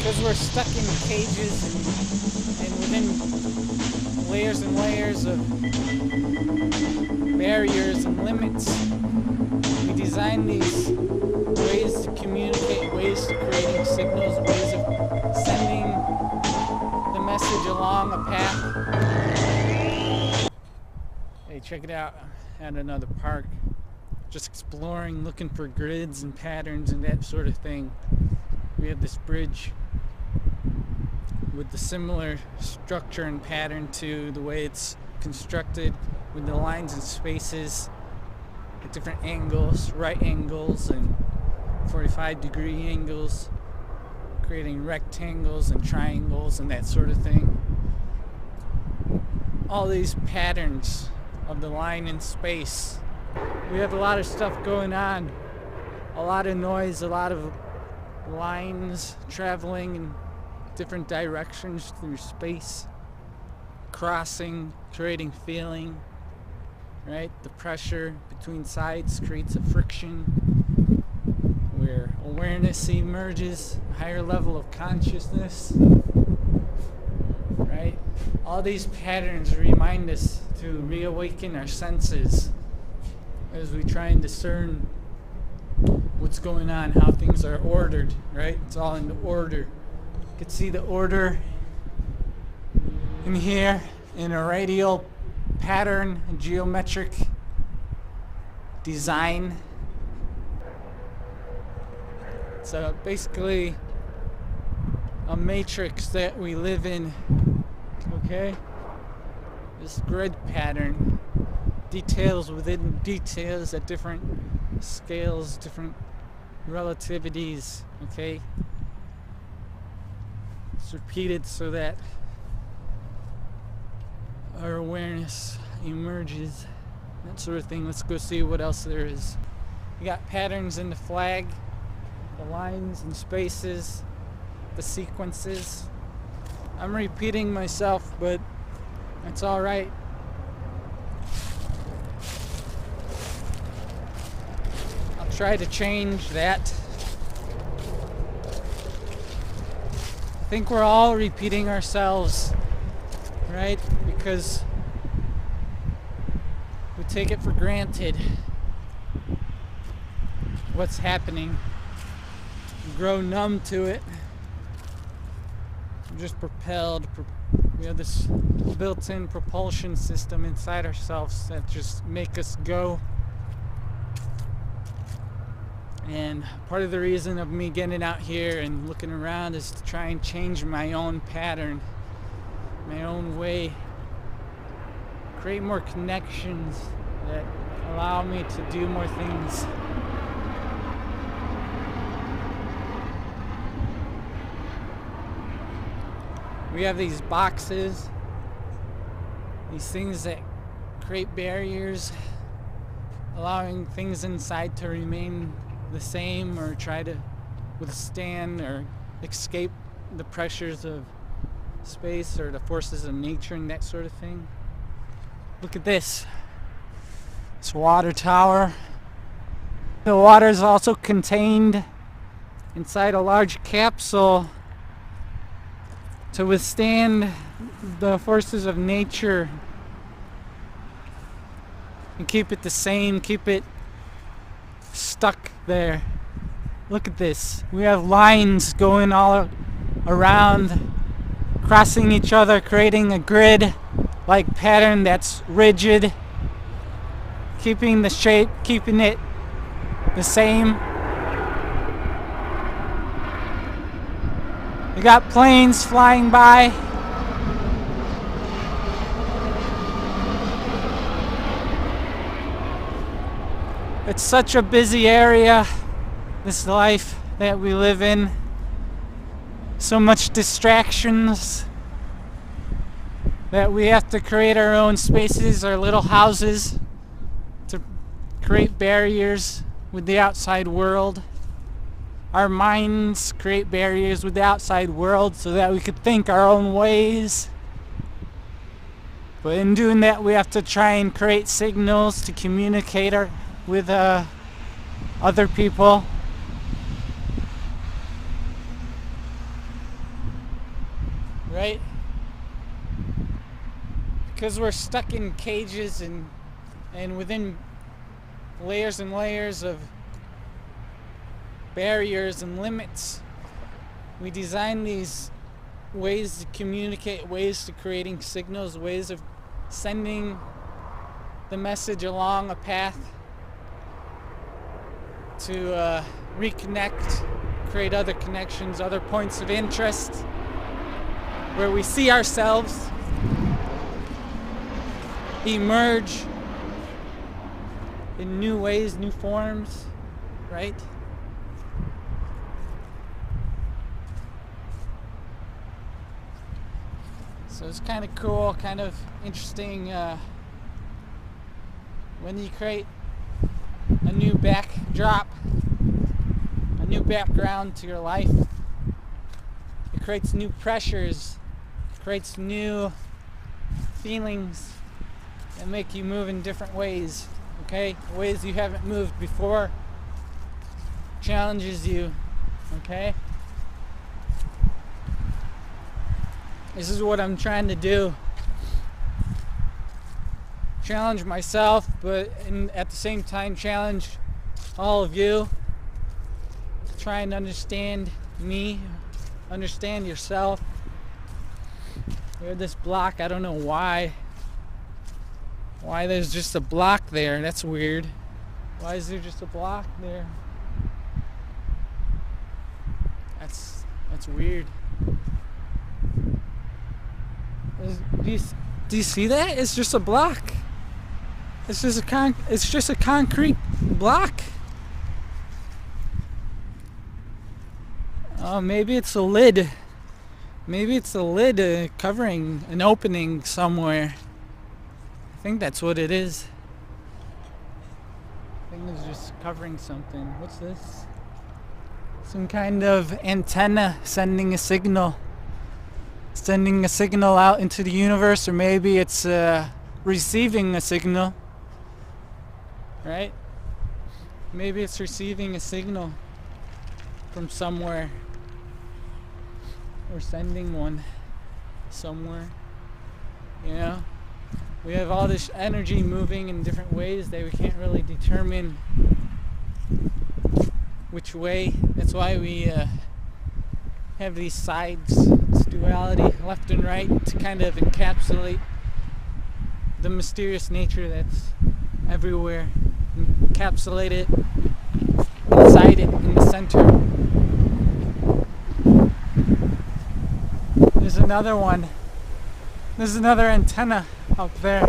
because we're stuck in cages and within layers and layers of barriers and limits, we design these ways to communicate, ways to creating signals, ways of sending the message along a path. Hey, check it out at another park. Just exploring, looking for grids and patterns and that sort of thing. We have this bridge with the similar structure and pattern to the way it's constructed, with the lines and spaces at different angles, right angles and 45-degree angles, creating rectangles and triangles and that sort of thing. All these patterns of the line and space. We have a lot of stuff going on, a lot of noise, a lot of lines traveling in different directions through space, crossing, creating feeling, right? The pressure between sides creates a friction where awareness emerges, a higher level of consciousness, right? All these patterns remind us to reawaken our senses as we try and discern what's going on, how things are ordered, right? It's all in order. You can see the order in here in a radial pattern, a geometric design. So basically a matrix that we live in, okay? This grid pattern, details within details at different scales, different relativities, okay? It's repeated so that our awareness emerges, that sort of thing. Let's go see what else there is. We got patterns in the flag, the lines and spaces, the sequences. I'm repeating myself, but that's all right. I'll try to change that. I think we're all repeating ourselves, right? Because we take it for granted what's happening. We grow numb to it. We're just propelled. We have this built-in propulsion system inside ourselves that just make us go. And part of the reason of me getting out here and looking around is to try and change my own pattern, my own way, create more connections that allow me to do more things. We have these boxes, these things that create barriers, allowing things inside to remain the same or try to withstand or escape the pressures of space or the forces of nature and that sort of thing. Look at this. It's a water tower. The water is also contained inside a large capsule to withstand the forces of nature and keep it the same, keep it stuck there. Look at this. We have lines going all around, crossing each other, creating a grid-like pattern that's rigid, keeping the shape, keeping it the same. We got planes flying by. It's such a busy area, this life that we live in. So much distractions that we have to create our own spaces, our little houses, to create barriers with the outside world. Our minds create barriers with the outside world so that we could think our own ways. But in doing that, we have to try and create signals to communicate with other people. because we're stuck in cages and within layers and layers of barriers and limits, we design these ways to communicate, ways to creating signals, ways of sending the message along a path to reconnect, create other connections, other points of interest where we see ourselves emerge in new ways, new forms, right? So it's kind of cool, kind of interesting when you create a new backdrop, a new background to your life. It creates new pressures, creates new feelings that make you move in different ways, okay? Ways you haven't moved before, challenges you, okay? This is what I'm trying to do. Challenge myself, but at the same time challenge all of you. Try and understand me, understand yourself. There's this block, I don't know why there's just a block there. That's weird. Why is there just a block there? That's weird. Do you see that? It's just a block. It's just a concrete block. Oh, maybe it's a lid. Maybe it's a lid covering an opening somewhere. I think that's what it is. I think it's just covering something. What's this? Some kind of antenna sending a signal. Sending a signal out into the universe, or maybe it's receiving a signal, right? Maybe it's receiving a signal from somewhere, or sending one somewhere, you know? We have all this energy moving in different ways that we can't really determine which way. That's why we have these sides, it's duality, left and right, to kind of encapsulate the mysterious nature that's everywhere. Encapsulate it inside it, in the center. There's another one. There's another antenna up there.